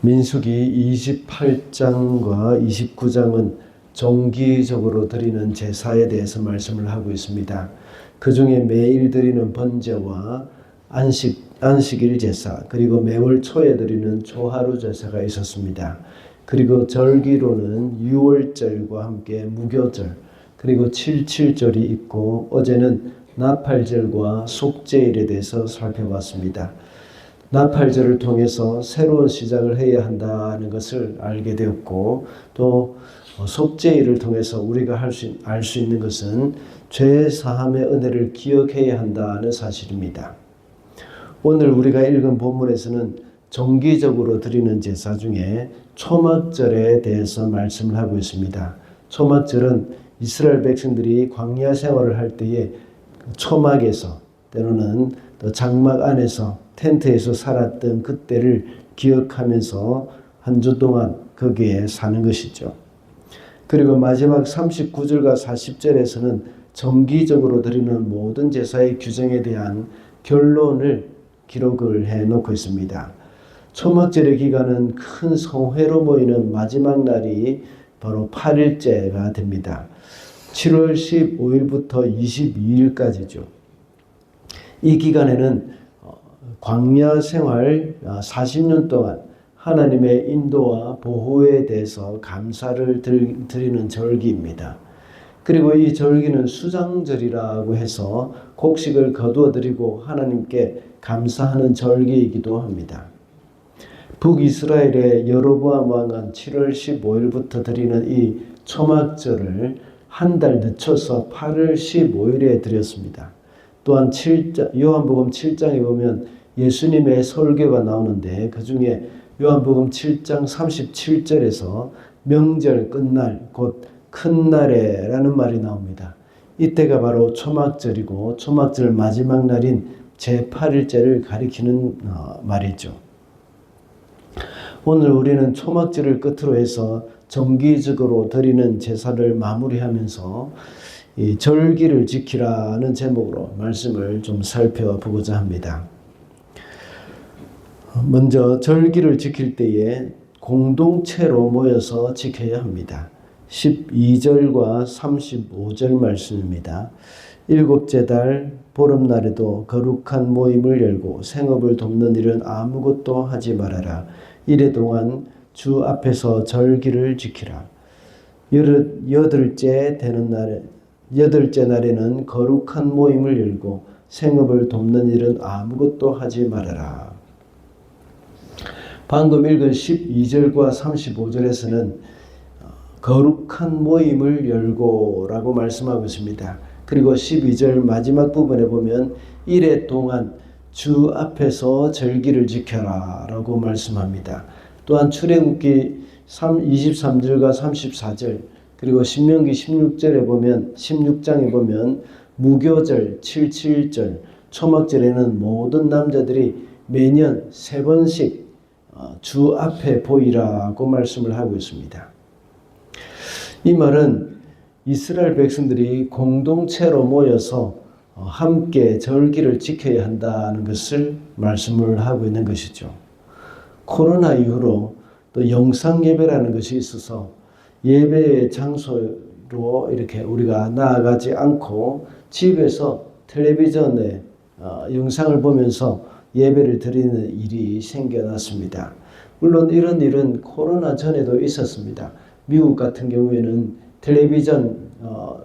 민수기 28장과 29장은 정기적으로 드리는 제사에 대해서 말씀을 하고 있습니다. 그 중에 매일 드리는 번제와 안식일 제사, 그리고 매월 초에 드리는 초하루 제사가 있었습니다. 그리고 절기로는 유월절과 함께 무교절, 그리고 칠칠절이 있고, 어제는 나팔절과 속죄일에 대해서 살펴봤습니다. 나팔절을 통해서 새로운 시작을 해야 한다는 것을 알게 되었고, 또 속죄일을 통해서 우리가 알 수 있는 것은 죄 사함의 은혜를 기억해야 한다는 사실입니다. 오늘 우리가 읽은 본문에서는 정기적으로 드리는 제사 중에 초막절에 대해서 말씀을 하고 있습니다. 초막절은 이스라엘 백성들이 광야 생활을 할 때에 초막에서, 때로는 또 장막 안에서 텐트에서 살았던 그때를 기억하면서 한 주 동안 거기에 사는 것이죠. 그리고 마지막 39절과 40절에서는 정기적으로 드리는 모든 제사의 규정에 대한 결론을 기록을 해놓고 있습니다. 초막절의 기간은 큰 성회로 모이는 마지막 날이 바로 8일째가 됩니다. 7월 15일부터 22일까지죠. 이 기간에는 광야 생활 40년 동안 하나님의 인도와 보호에 대해서 감사를 드리는 절기입니다. 그리고 이 절기는 수장절이라고 해서 곡식을 거두어 드리고 하나님께 감사하는 절기이기도 합니다. 북이스라엘의 여로보암 왕은 7월 15일부터 드리는 이 초막절을 한 달 늦춰서 8월 15일에 드렸습니다. 또한 요한복음 7장에 보면 예수님의 설교가 나오는데, 그 중에 요한복음 7장 37절에서 명절 끝날, 곧 큰 날에라는 말이 나옵니다. 이때가 바로 초막절이고, 초막절 마지막 날인 제8일째를 가리키는 말이죠. 오늘 우리는 초막절을 끝으로 해서 정기적으로 드리는 제사를 마무리하면서 이 절기를 지키라는 제목으로 말씀을 좀 살펴보고자 합니다. 먼저 절기를 지킬 때에 공동체로 모여서 지켜야 합니다. 12절과 35절 말씀입니다. 일곱째 달 보름날에도 거룩한 모임을 열고 생업을 돕는 일은 아무것도 하지 말아라. 이래 동안 주 앞에서 절기를 지키라. 여덟째 날에는 거룩한 모임을 열고 생업을 돕는 일은 아무것도 하지 말아라. 방금 읽은 12절과 35절에서는 거룩한 모임을 열고 라고 말씀하고 있습니다. 그리고 12절 마지막 부분에 보면 이래 동안 주 앞에서 절기를 지켜라 라고 말씀합니다. 또한 출애굽기 23절과 34절, 그리고 신명기 16장에 보면 무교절, 칠칠절, 초막절에는 모든 남자들이 매년 3번씩 주 앞에 보이라고 말씀을 하고 있습니다. 이 말은 이스라엘 백성들이 공동체로 모여서 함께 절기를 지켜야 한다는 것을 말씀을 하고 있는 것이죠. 코로나 이후로 또 영상 예배라는 것이 있어서 예배의 장소로 이렇게 우리가 나아가지 않고 집에서 텔레비전에 영상을 보면서 예배를 드리는 일이 생겨났습니다. 물론 이런 일은 코로나 전에도 있었습니다. 미국 같은 경우에는 텔레비전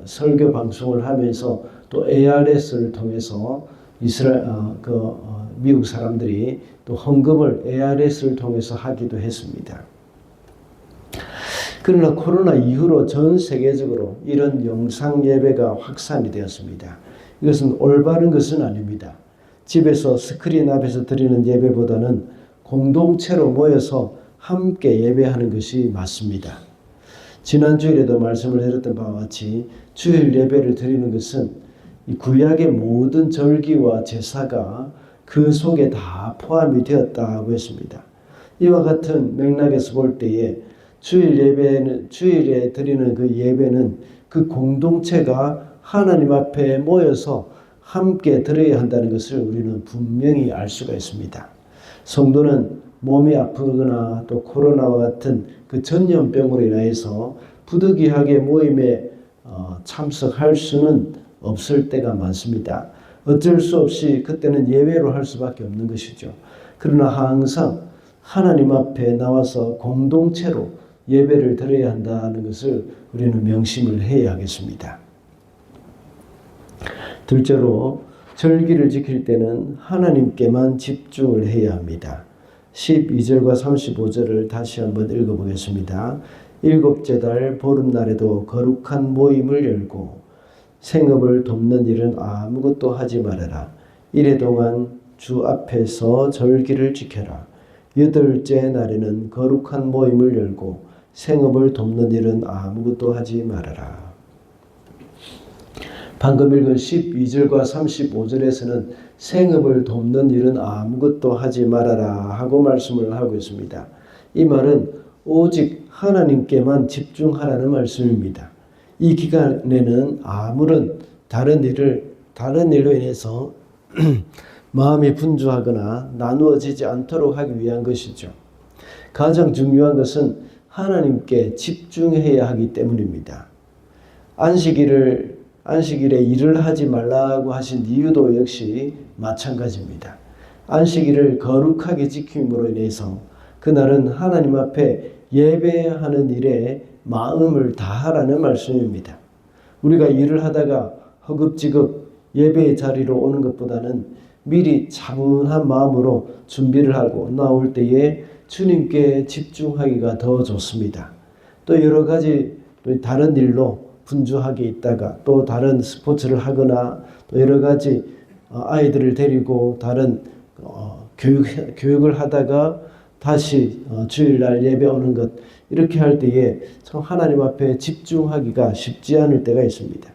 설교 방송을 하면서 또 ARS를 통해서 미국 사람들이 또 헌금을 ARS를 통해서 하기도 했습니다. 그러나 코로나 이후로 전 세계적으로 이런 영상 예배가 확산이 되었습니다. 이것은 올바른 것은 아닙니다. 집에서 스크린 앞에서 드리는 예배보다는 공동체로 모여서 함께 예배하는 것이 맞습니다. 지난 주일에도 말씀을 드렸던 바와 같이 주일 예배를 드리는 것은 이 구약의 모든 절기와 제사가 그 속에 다 포함이 되었다고 했습니다. 이와 같은 맥락에서 볼 때에 주일에 드리는 그 예배는 그 공동체가 하나님 앞에 모여서 함께 드려야 한다는 것을 우리는 분명히 알 수가 있습니다. 성도는 몸이 아프거나 또 코로나와 같은 그 전염병으로 인해서 부득이하게 모임에 참석할 수는 없을 때가 많습니다. 어쩔 수 없이 그때는 예외로 할 수밖에 없는 것이죠. 그러나 항상 하나님 앞에 나와서 공동체로 예배를 드려야 한다는 것을 우리는 명심을 해야 하겠습니다. 둘째로 절기를 지킬 때는 하나님께만 집중을 해야 합니다. 12절과 35절을 다시 한번 읽어보겠습니다. 일곱째 달 보름날에도 거룩한 모임을 열고 생업을 돕는 일은 아무것도 하지 말아라. 이래 동안 주 앞에서 절기를 지켜라. 여덟째 날에는 거룩한 모임을 열고 생업을 돕는 일은 아무것도 하지 말아라. 방금 읽은 12절과 35절에서는 생업을 돕는 일은 아무것도 하지 말아라 하고 말씀을 하고 있습니다. 이 말은 오직 하나님께만 집중하라는 말씀입니다. 이 기간에는 아무런 다른 일로 인해서 마음이 분주하거나 나누어지지 않도록 하기 위한 것이죠. 가장 중요한 것은 하나님께 집중해야 하기 때문입니다. 안식일에 일을 하지 말라고 하신 이유도 역시 마찬가지입니다. 안식일을 거룩하게 지킴으로 인해서 그날은 하나님 앞에 예배하는 일에 마음을 다하라는 말씀입니다. 우리가 일을 하다가 허겁지겁 예배의 자리로 오는 것보다는 미리 차분한 마음으로 준비를 하고 나올 때에 주님께 집중하기가 더 좋습니다. 또 여러 가지 다른 일로 분주하게 있다가 또 다른 스포츠를 하거나 또 여러 가지 아이들을 데리고 다른 교육을 하다가 다시 주일날 예배 오는 것 이렇게 할 때에 참 하나님 앞에 집중하기가 쉽지 않을 때가 있습니다.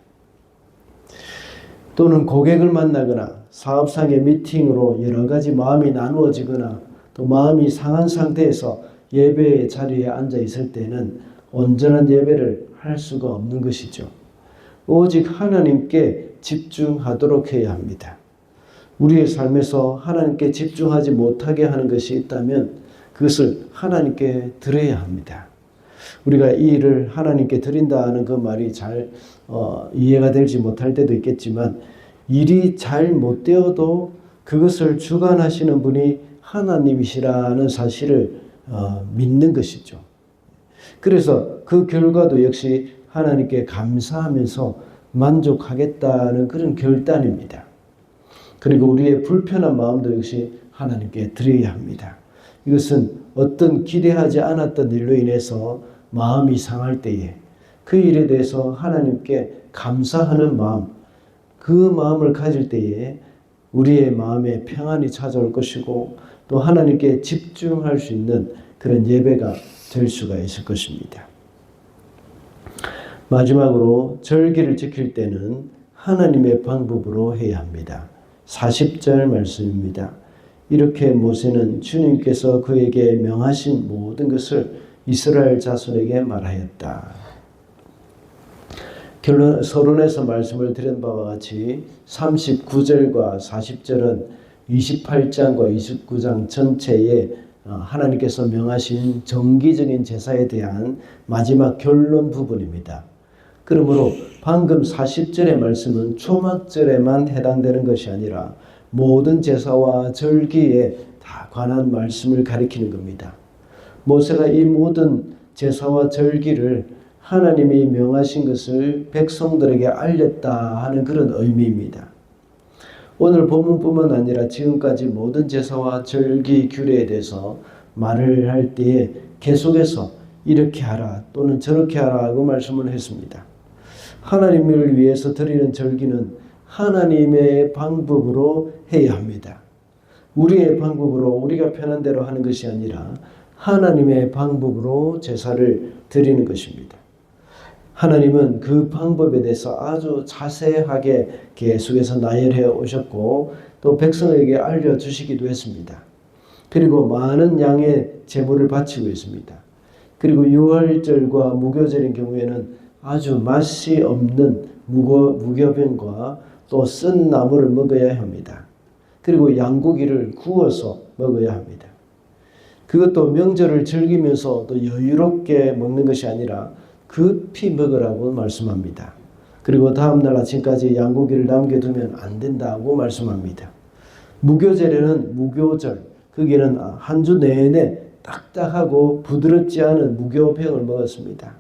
또는 고객을 만나거나 사업상의 미팅으로 여러 가지 마음이 나누어지거나 또 마음이 상한 상태에서 예배의 자리에 앉아 있을 때는 온전한 예배를 할 수가 없는 것이죠. 오직 하나님께 집중하도록 해야 합니다. 우리의 삶에서 하나님께 집중하지 못하게 하는 것이 있다면 그것을 하나님께 드려야 합니다. 우리가 이 일을 하나님께 드린다는 그 말이 잘 이해가 되지 못할 때도 있겠지만 일이 잘 못 되어도 그것을 주관하시는 분이 하나님이시라는 사실을 믿는 것이죠. 그래서 그 결과도 역시 하나님께 감사하면서 만족하겠다는 그런 결단입니다. 그리고 우리의 불편한 마음도 역시 하나님께 드려야 합니다. 이것은 어떤 기대하지 않았던 일로 인해서 마음이 상할 때에 그 일에 대해서 하나님께 감사하는 마음, 그 마음을 가질 때에 우리의 마음에 평안이 찾아올 것이고 또 하나님께 집중할 수 있는 그런 예배가 될 수가 있을 것입니다. 마지막으로 절기를 지킬 때는 하나님의 방법으로 해야 합니다. 40절 말씀입니다. 이렇게 모세는 주님께서 그에게 명하신 모든 것을 이스라엘 자손에게 말하였다. 결론 서론에서 말씀을 드린 바와 같이 39절과 40절은 28장과 29장 전체에 하나님께서 명하신 정기적인 제사에 대한 마지막 결론 부분입니다. 그러므로 방금 40절의 말씀은 초막절에만 해당되는 것이 아니라 모든 제사와 절기에 다 관한 말씀을 가리키는 겁니다. 모세가 이 모든 제사와 절기를 하나님이 명하신 것을 백성들에게 알렸다 하는 그런 의미입니다. 오늘 본문뿐만 아니라 지금까지 모든 제사와 절기 규례에 대해서 말을 할 때에 계속해서 이렇게 하라 또는 저렇게 하라고 말씀을 했습니다. 하나님을 위해서 드리는 절기는 하나님의 방법으로 해야 합니다. 우리의 방법으로 우리가 편한 대로 하는 것이 아니라 하나님의 방법으로 제사를 드리는 것입니다. 하나님은 그 방법에 대해서 아주 자세하게 계속해서 나열해 오셨고 또 백성에게 알려주시기도 했습니다. 그리고 많은 양의 제물을 바치고 있습니다. 그리고 유월절과 무교절인 경우에는 아주 맛이 없는 무교병과 또 쓴 나물을 먹어야 합니다. 그리고 양고기를 구워서 먹어야 합니다. 그것도 명절을 즐기면서 또 여유롭게 먹는 것이 아니라 급히 먹으라고 말씀합니다. 그리고 다음날 아침까지 양고기를 남겨두면 안 된다고 말씀합니다. 무교절에는 무교절, 거기에는 한 주 내내 딱딱하고 부드럽지 않은 무교병을 먹었습니다.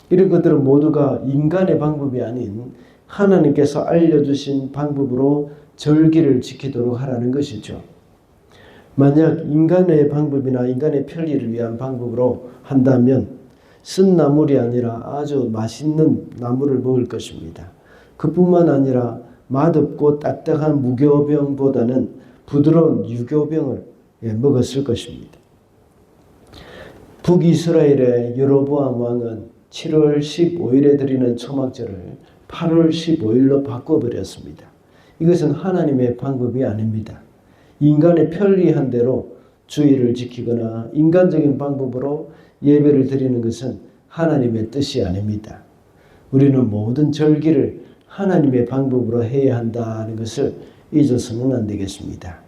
이런 것들은 모두가 인간의 방법이 아닌 하나님께서 알려주신 방법으로 절기를 지키도록 하라는 것이죠. 만약 인간의 방법이나 인간의 편리를 위한 방법으로 한다면 쓴 나물이 아니라 아주 맛있는 나물을 먹을 것입니다. 그뿐만 아니라 맛없고 딱딱한 무교병보다는 부드러운 유교병을 먹었을 것입니다. 북이스라엘의 여로보암 왕은 7월 15일에 드리는 초막절을 8월 15일로 바꿔버렸습니다. 이것은 하나님의 방법이 아닙니다. 인간의 편리한 대로 주의를 지키거나 인간적인 방법으로 예배를 드리는 것은 하나님의 뜻이 아닙니다. 우리는 모든 절기를 하나님의 방법으로 해야 한다는 것을 잊어서는 안 되겠습니다.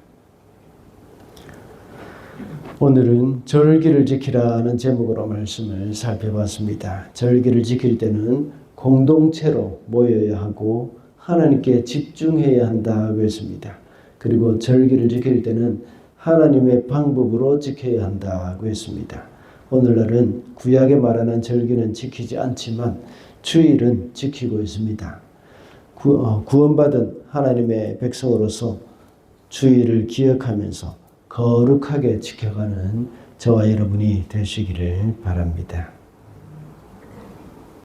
오늘은 절기를 지키라는 제목으로 말씀을 살펴봤습니다. 절기를 지킬 때는 공동체로 모여야 하고 하나님께 집중해야 한다고 했습니다. 그리고 절기를 지킬 때는 하나님의 방법으로 지켜야 한다고 했습니다. 오늘날은 구약에 말하는 절기는 지키지 않지만 주일은 지키고 있습니다. 구원받은 하나님의 백성으로서 주일을 기억하면서 거룩하게 지켜가는 저와 여러분이 되시기를 바랍니다.